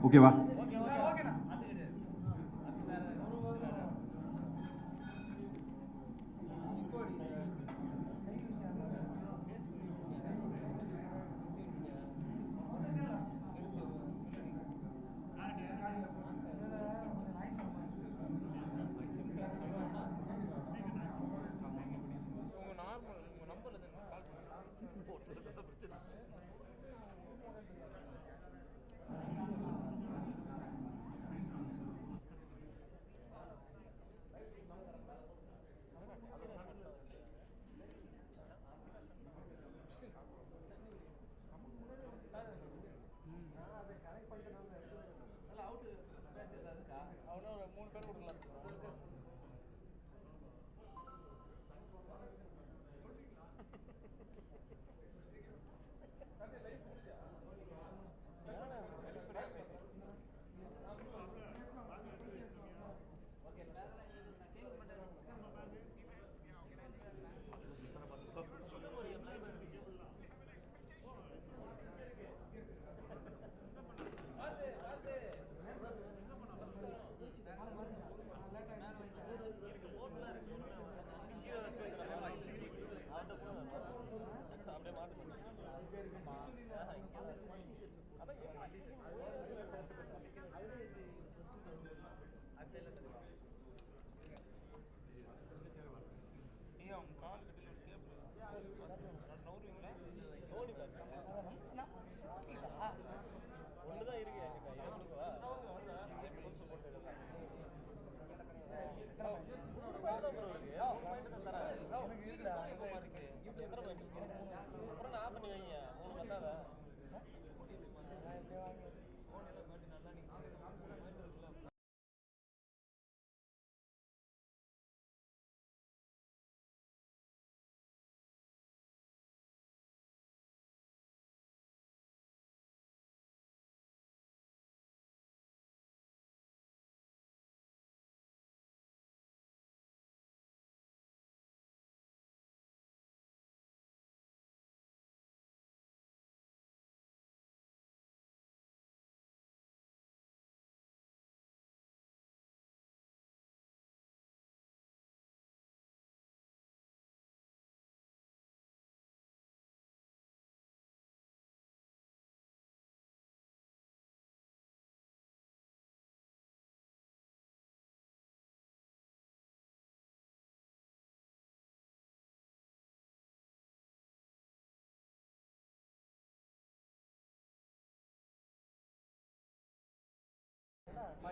ஓகேவா?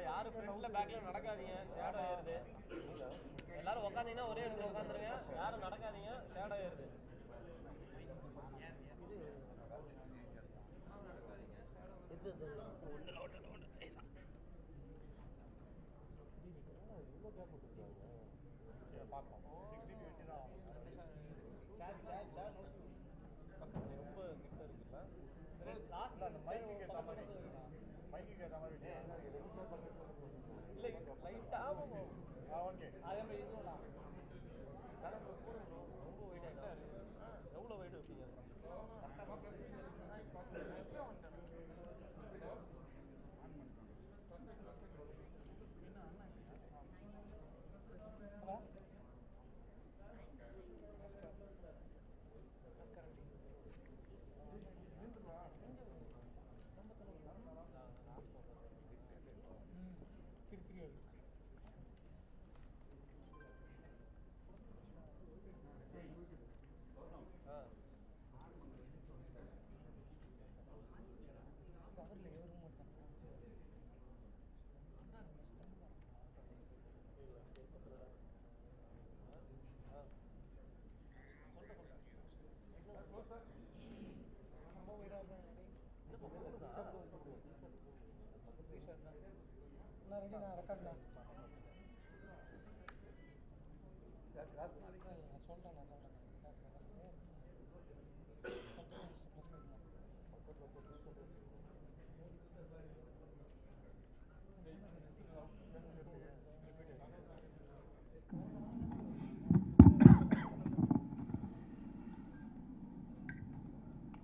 யாரு ஃப்ரண்ட்ல பேக்ல நடக்காதீங்க, ஷேடோ ஏறுது. எல்லாரும் உட்காந்தீங்கன்னா ஒரே இடத்துல உட்காந்துருங்க, யாரும் நடக்காதீங்க, ஷேடோ ஏறுது.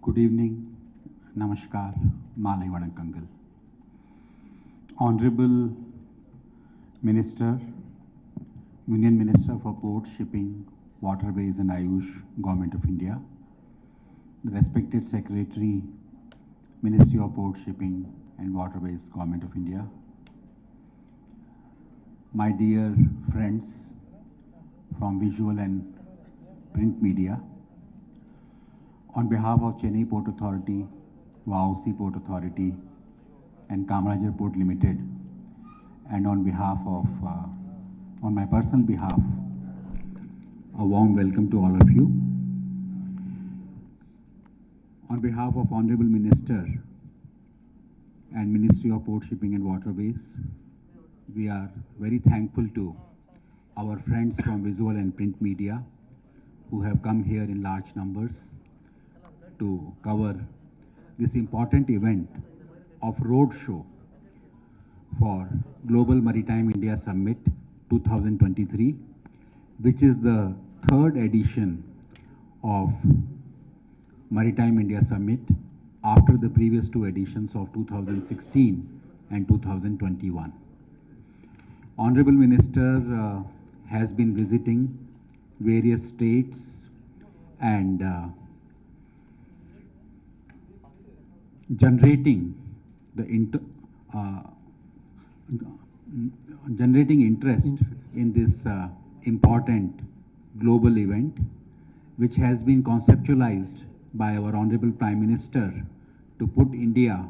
Good evening, Namaskar, Malai Vanakangal. Honorable Minister, Union Minister for Port, Shipping, Waterways and Ayush, Government of India, the respected Secretary, Ministry of Port, Shipping and Waterways, Government of India, my dear friends from visual and print media, on behalf of Chennai Port Authority, Vausi Port Authority and Kamarajar Port Limited, and on behalf of, on my personal behalf, a warm welcome to all of you. On behalf of Honorable Minister and Ministry of Port, Shipping and Waterways, we are very thankful to our friends from visual and print media who have come here in large numbers to cover this important event of road show for Global Maritime India Summit 2023, which is the third edition of Maritime India Summit after the previous two editions of 2016 and 2021. Honorable Minister has been visiting various states and generating interest in this important global event, which has been conceptualized by our Honorable Prime Minister to put India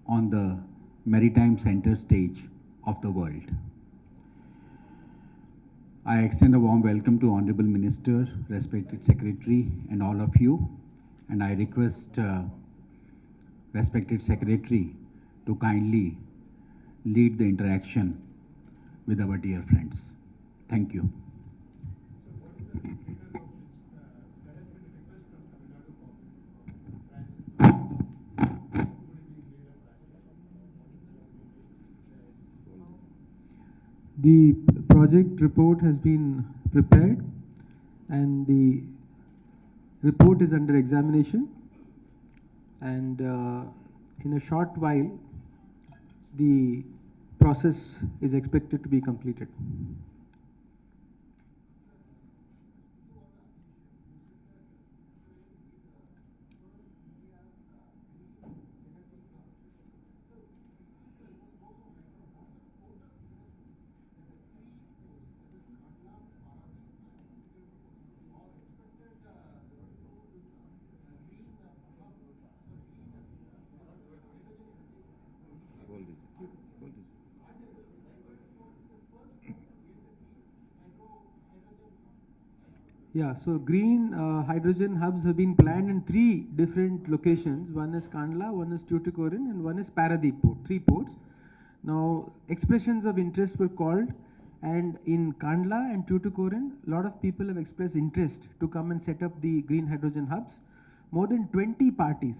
on the maritime center stage of the world. I extend a warm welcome to Honorable Minister, respected Secretary and all of you, and I request respected Secretary to kindly lead the interaction with our dear friends. Thank you. The project report has been prepared and the report is under examination, and in a short while the process is expected to be completed. Yeah, so green hydrogen hubs have been planned in 3 different locations. One is Kandla, one is Tuticorin, and one is Paradeep Port, 3 ports. Now, expressions of interest were called, and in Kandla and Tuticorin, a lot of people have expressed interest to come and set up the green hydrogen hubs. More than 20 parties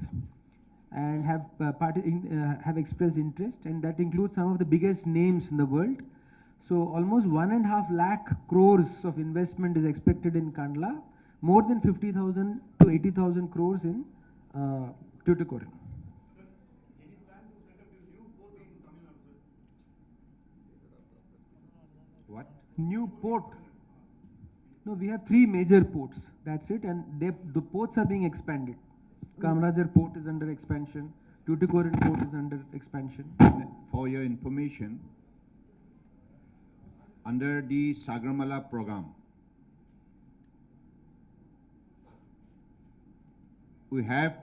and have expressed interest, and that includes some of the biggest names in the world. So almost 1.5 lakh crores of investment is expected in Kandla, more than 50,000 to 80,000 crores in Tuticorin. Any plan to set up a new port in Tamil Nadu? What? New port? No, we have 3 major ports. That's it, and the ports are being expanded. Kamarajar Port is under expansion. Tuticorin Port is under expansion. For your information, under the Sagramala program, we have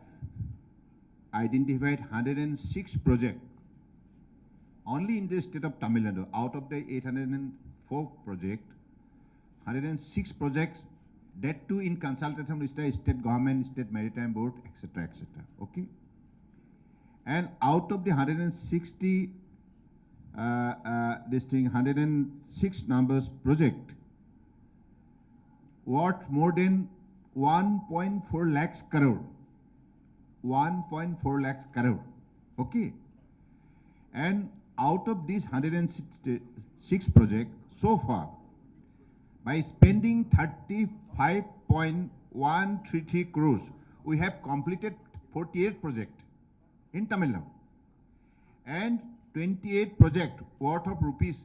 identified 106 projects only in the state of Tamil Nadu. Out of the 804 projects, 106 projects, that too in consultation with the state government, state maritime board, etc., etc. Okay. And out of the 160, 106 numbers project, worth more than 1.4 lakhs crore. 1.4 lakhs crore. Okay. And out of these 106 projects, so far, by spending 35.133 crores, we have completed 48 projects in Tamil Nadu. And 28 projects worth of rupees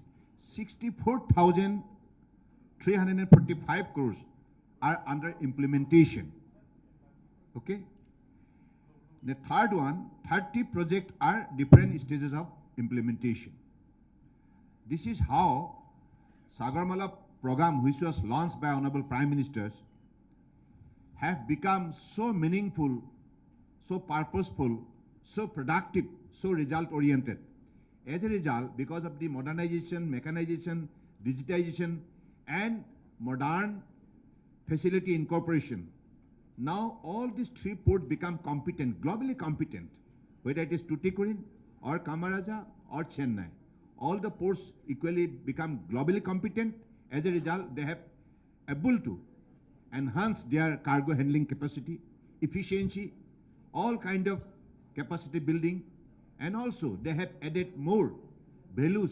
64,345 crores are under implementation. Okay. The third one, 30 projects are different stages of implementation. This is how Sagarmala program, which was launched by Honorable Prime Ministers, have become so meaningful, so purposeful, so productive, so result-oriented. As a result, because of the modernization, mechanization, digitization, and modern facility incorporation, now all these three ports become competent, globally competent, whether it is Tuticorin or Kamaraja or Chennai. All the ports equally become globally competent. As a result, they have able to enhance their cargo handling capacity, efficiency, all kind of capacity building, and also they have added more values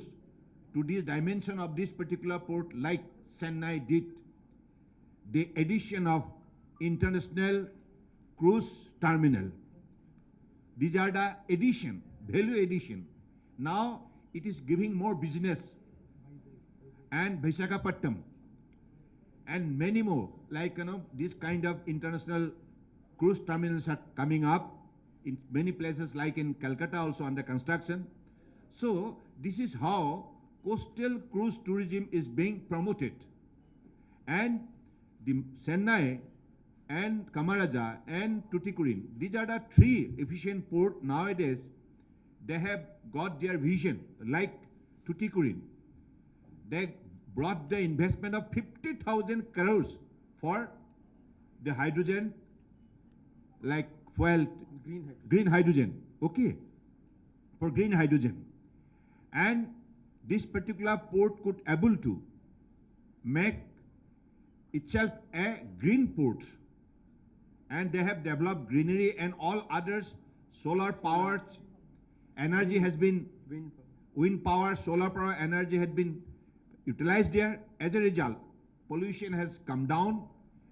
to this dimension of this particular port, like Chennai did the addition of international cruise terminal. These are the addition, value addition. Now it is giving more business, and Visakhapatnam and many more, like this kind of international cruise terminals are coming up in many places, like in Calcutta also under construction. So this is how coastal cruise tourism is being promoted. And the Chennai and Kamaraja and Tuticorin, these are the three efficient ports nowadays. They have got their vision, like Tuticorin. They brought the investment of 50,000 crores for the hydrogen, like fuel, green hydrogen, okay, for green hydrogen. And this particular port could able to make itself a green port. And they have developed greenery and all others, solar powered energy has been, wind power, solar power energy had been utilized there. As a result, pollution has come down,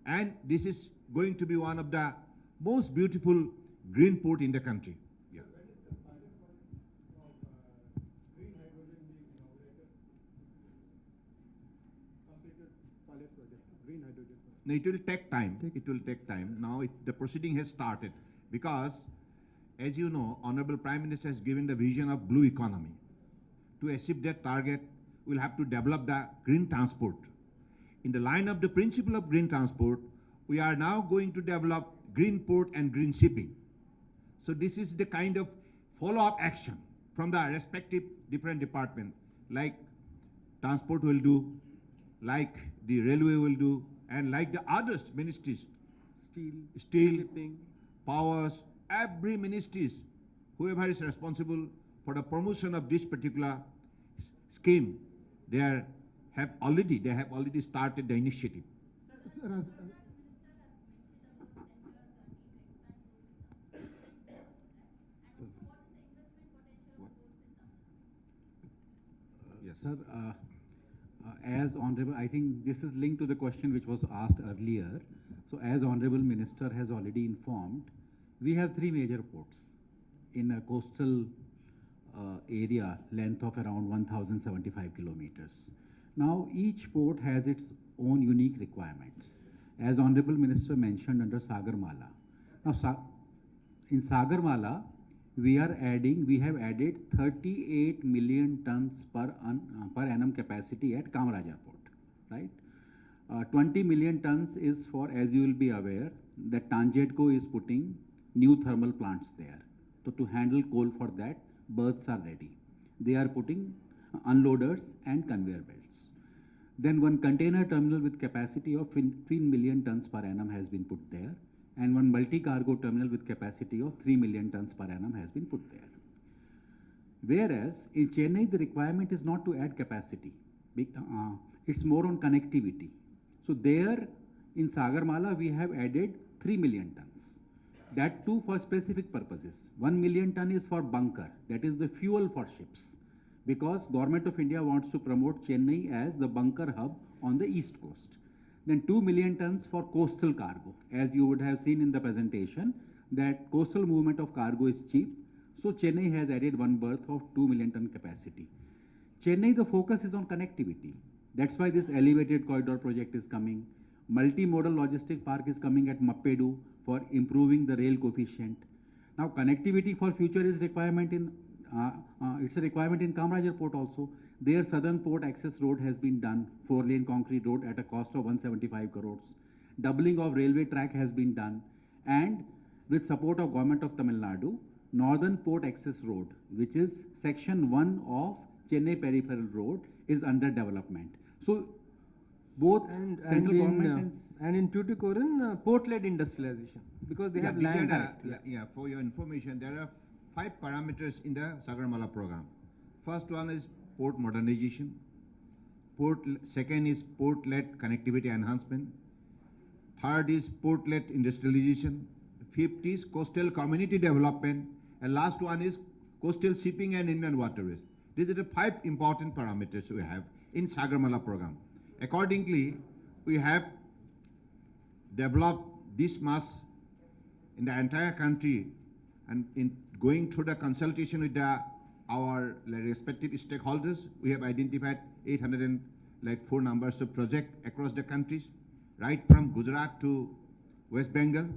and this is going to be one of the most beautiful green port in the country. Yeah. No, it will take time. It will take time. Now the proceeding has started because, as you know, Honorable Prime Minister has given the vision of blue economy. To achieve that target, we'll have to develop the green transport. In the line of the principle of green transport, we are now going to develop green port and green shipping. So this is the kind of follow-up action from the respective different departments, like transport will do, like the railway will do, and like the others ministries, steel, shipping, powers, every ministries, whoever is responsible for the promotion of this particular scheme, they have already started the initiative. Yes, sir. As Honorable, I think this is linked to the question which was asked earlier. So as Honorable Minister has already informed, we have three major ports in a coastal area, length of around 1,075 kilometers. Now each port has its own unique requirements. As Honorable Minister mentioned under Sagarmala. Now in Sagarmala, we have added 38 million tons per annum capacity at Kamaraja port, right? 20 million tons is for, as you will be aware, that Tanjedco is putting new thermal plants there. So to handle coal for that, berths are ready. They are putting unloaders and conveyor belts. Then one container terminal with capacity of 15 million tons per annum has been put there, and one multi-cargo terminal with capacity of 3 million tons per annum has been put there. Whereas in Chennai, the requirement is not to add capacity. It's more on connectivity. So there in Sagarmala, we have added 3 million tons. That too for specific purposes. 1 million ton is for bunker, that is the fuel for ships. Because Government of India wants to promote Chennai as the bunker hub on the east coast. Then 2 million tons for coastal cargo. As you would have seen in the presentation, that coastal movement of cargo is cheap. So Chennai has added one berth of 2 million ton capacity. Chennai, the focus is on connectivity. That's why this elevated corridor project is coming. Multimodal logistic park is coming at Mappedu for improving the rail coefficient. Now connectivity for future is requirement in it's a requirement in Kamarajar Port also. Their southern port access road has been done, 4-lane concrete road at a cost of 175 crores. Doubling of railway track has been done, and with support of government of Tamil Nadu, Northern Port Access Road, which is section 1 of Chennai Peripheral Road, is under development. So both central government and in Tuticorin, port-led industrialization, because they have land. For your information, there are 5 parameters in the Sagarmala program. First one is port modernization. Second is port-led connectivity enhancement. Third is port-led industrialization. Fifth is coastal community development. And last one is coastal shipping and inland waterways. These are the 5 important parameters we have in Sagarmala program. Accordingly, we have developed this much in the entire country, and in going through the consultation with our respective stakeholders, we have identified 804 numbers of projects across the countries, right from Gujarat to West Bengal,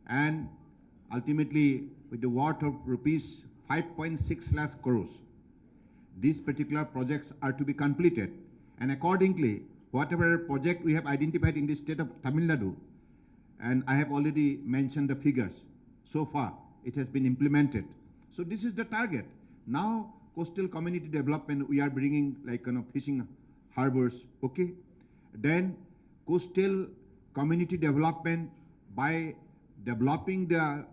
and ultimately with the worth of rupees 5.6 lakh crores. These particular projects are to be completed, and accordingly, whatever project we have identified in the state of Tamil Nadu, and I have already mentioned the figures, so far it has been implemented. So this is the target. Now coastal community development, we are bringing like fishing harbors, okay? Then coastal community development by developing the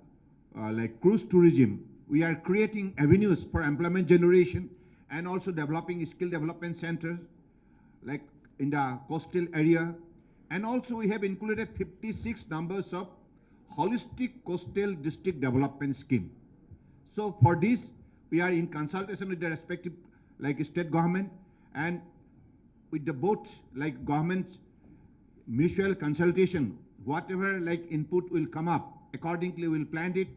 cruise tourism, we are creating avenues for employment generation and also developing skill development centers like in the coastal area. And also we have included 56 numbers of holistic coastal district development scheme. So for this, we are in consultation with the respective state government and with the both governments mutual consultation, whatever input will come up, accordingly we'll plan it.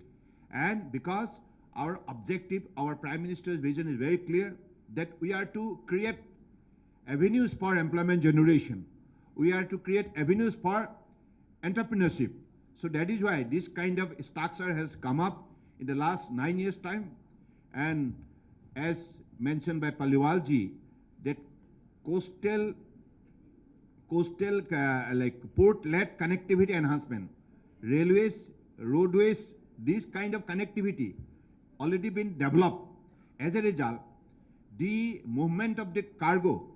And because our objective, our Prime Minister's vision is very clear that we are to create avenues for employment generation. We are to create avenues for entrepreneurship. So that is why this kind of structure has come up in the last 9 years' time. And as mentioned by Paliwalji, that coastal port-led connectivity enhancement, railways, roadways, this kind of connectivity already been developed. As a result, the movement of the cargo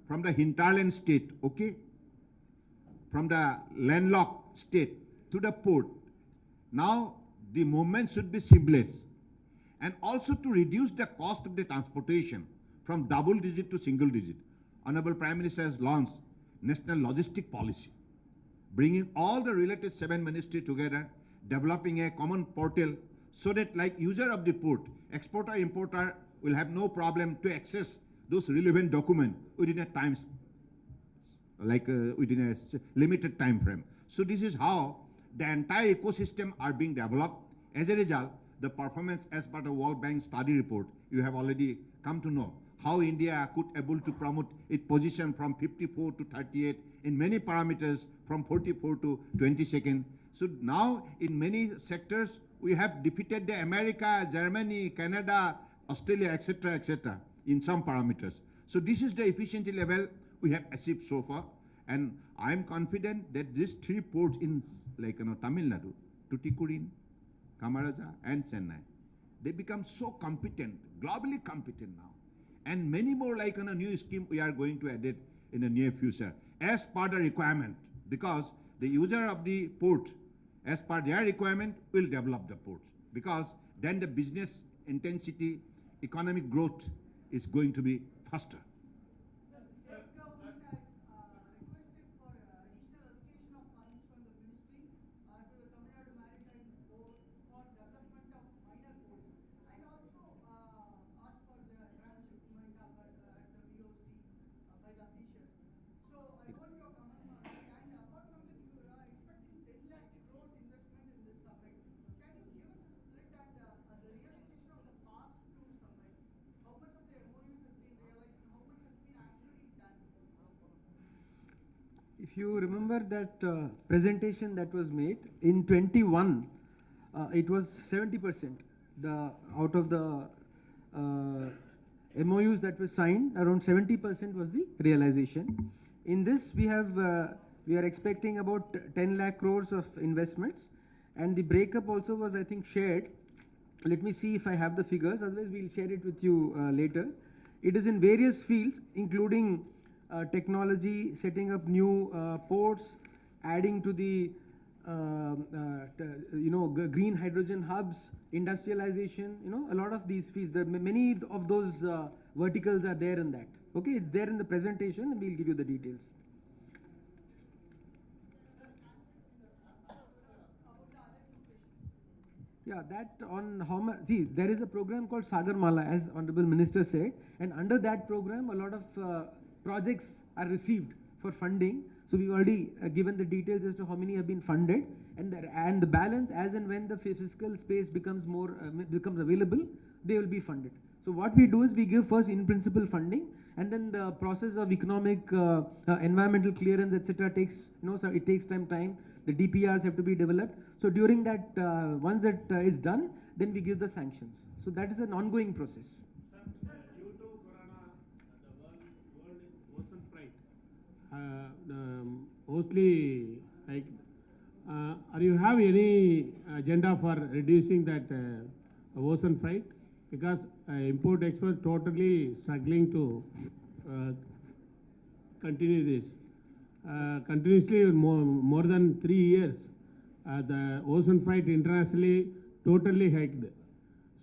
from the hinterland state, okay, from the landlocked state to the port, now the movement should be seamless. And also to reduce the cost of the transportation from double digit to single digit, Honorable Prime Minister has launched National Logistic Policy, bringing all the related 7 ministries together, developing a common portal so that user of the port, exporter, importer will have no problem to access those relevant documents within a time, within a limited time frame. So this is how the entire ecosystem are being developed. As a result, the performance as per the World Bank study report, you have already come to know how India could able to promote its position from 54 to 38 in many parameters, from 44 to 22nd. So now in many sectors, we have defeated the America, Germany, Canada, Australia, etc., in some parameters. So this is the efficiency level we have achieved so far. And I am confident that these 3 ports in Tamil Nadu, Tuticorin, Kamaraja and Chennai, they become so competent, globally competent now. And many more a new scheme we are going to add it in the near future as per the requirement, because the user of the port, as per their requirement, will develop the ports, because then the business intensity, economic growth is going to be faster. If you remember that presentation that was made in 21, it was 70%. The out of the MOUs that were signed, around 70% was the realization. In this, we are expecting about 10 lakh crores of investments, and the breakup also was, I think, shared. Let me see if I have the figures. Otherwise, we'll share it with you later. It is in various fields, including technology, setting up new ports, adding to the green hydrogen hubs, industrialization, a lot of these fields. Many of those verticals are there in that. Okay, it's there in the presentation, and we'll give you the details. Yeah, that on how much, see, there is a program called Sagarmala, as Honorable Minister said, and under that program, a lot of projects are received for funding. So we've already given the details as to how many have been funded, and the balance, as and when the fiscal space becomes available, they will be funded. So what we do is we give first in principle funding, and then the process of economic, environmental clearance, etc. takes, so it takes time. The DPRs have to be developed. So during that, once that is done, then we give the sanctions. So that is an ongoing process. Due to Corona, the world is ocean freight. Mostly, like, are you have any agenda for reducing that ocean freight? Because import export totally struggling to continue this. Continuously more than 3 years, the ocean freight internationally totally hiked.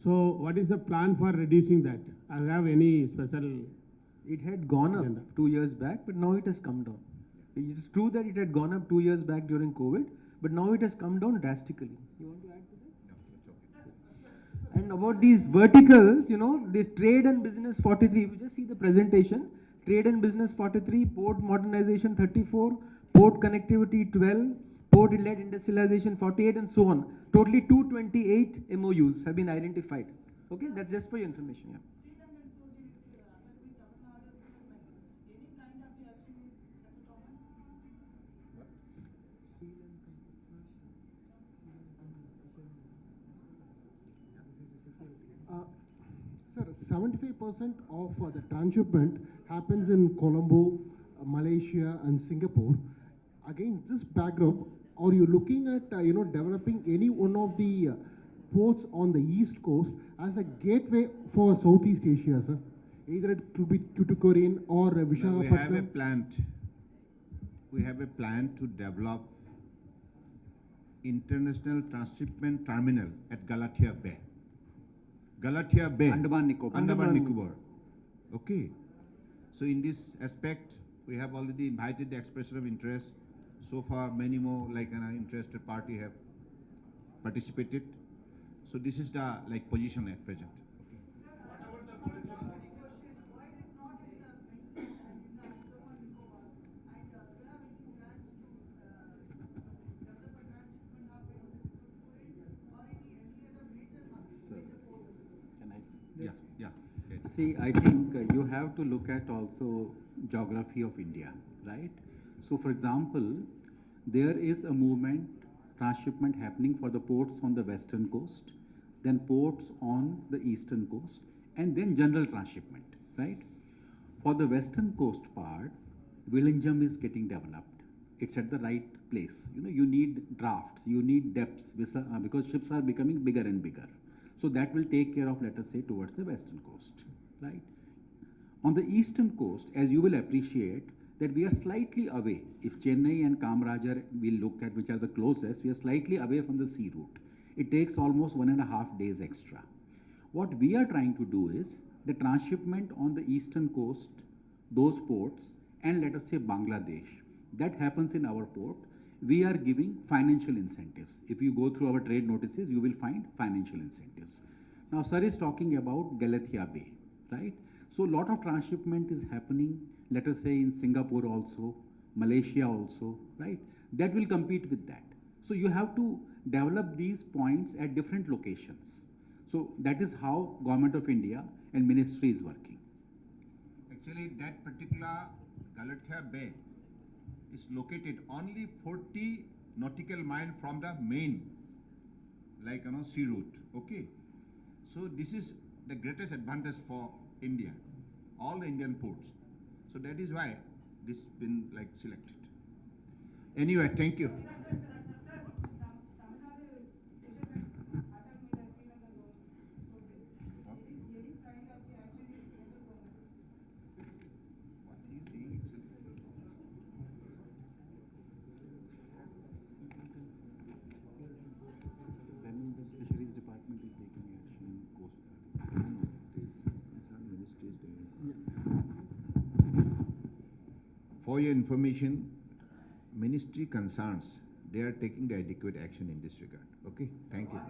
So what is the plan for reducing that? I have any special? It had gone up 2 years back, but now it has come down. It is true that it had gone up 2 years back during COVID, but now it has come down drastically. You want to add to that? No, it's okay. And about these verticals, this trade and business 43, if you just see the presentation, trade and business 43, port modernization 34, port connectivity 12, port-led industrialization 48, and so on. Totally 228 MOUs have been identified. Okay, that's just for your information. Yeah. Sir, 75% of the transshipment happens in Colombo, Malaysia, and Singapore. Against this backdrop, are you looking at developing any one of the ports on the east coast as a gateway for Southeast Asia, sir? Either it could be Tuticorin or Visakhapatnam. We have a plan to develop international transshipment terminal at Galathea Bay. Andaman Nicobar. Okay. So in this aspect, we have already invited the expression of interest. So far, many more like an interested party have participated. So this is the position at present. Yeah. See, I think you have to look at also geography of India, right? So, for example, there is a movement, transshipment happening for the ports on the western coast, then ports on the eastern coast, and then general transshipment, right? For the western coast part, Vizhinjam is getting developed. It's at the right place. You need drafts, you need depths, because ships are becoming bigger and bigger. So that will take care of, let us say, towards the western coast, right? On the eastern coast, as you will appreciate, that we are slightly away. If Chennai and Kamarajar we look at, which are the closest, we are slightly away from the sea route. It takes almost 1.5 days extra. What we are trying to do is the transshipment on the eastern coast, those ports, and let us say Bangladesh, that happens in our port. We are giving financial incentives. If you go through our trade notices, you will find financial incentives. Now, sir is talking about Galathea Bay, right? So, a lot of transshipment is happening, let us say in Singapore also, Malaysia also, right? That will compete with that. So, you have to develop these points at different locations. So, that is how Government of India and Ministry is working. Actually, that particular Galathea Bay is located only 40 nautical mile from the main, like sea route. Okay, so this is the greatest advantage for India, all the Indian ports. So that is why this been like selected. Anyway, thank you. What he is saying actually. Then the fisheries department is taking action, coast guard. It's our ministry's doing. For your information, ministry concerns, they are taking the adequate action in this regard. Okay, thank you.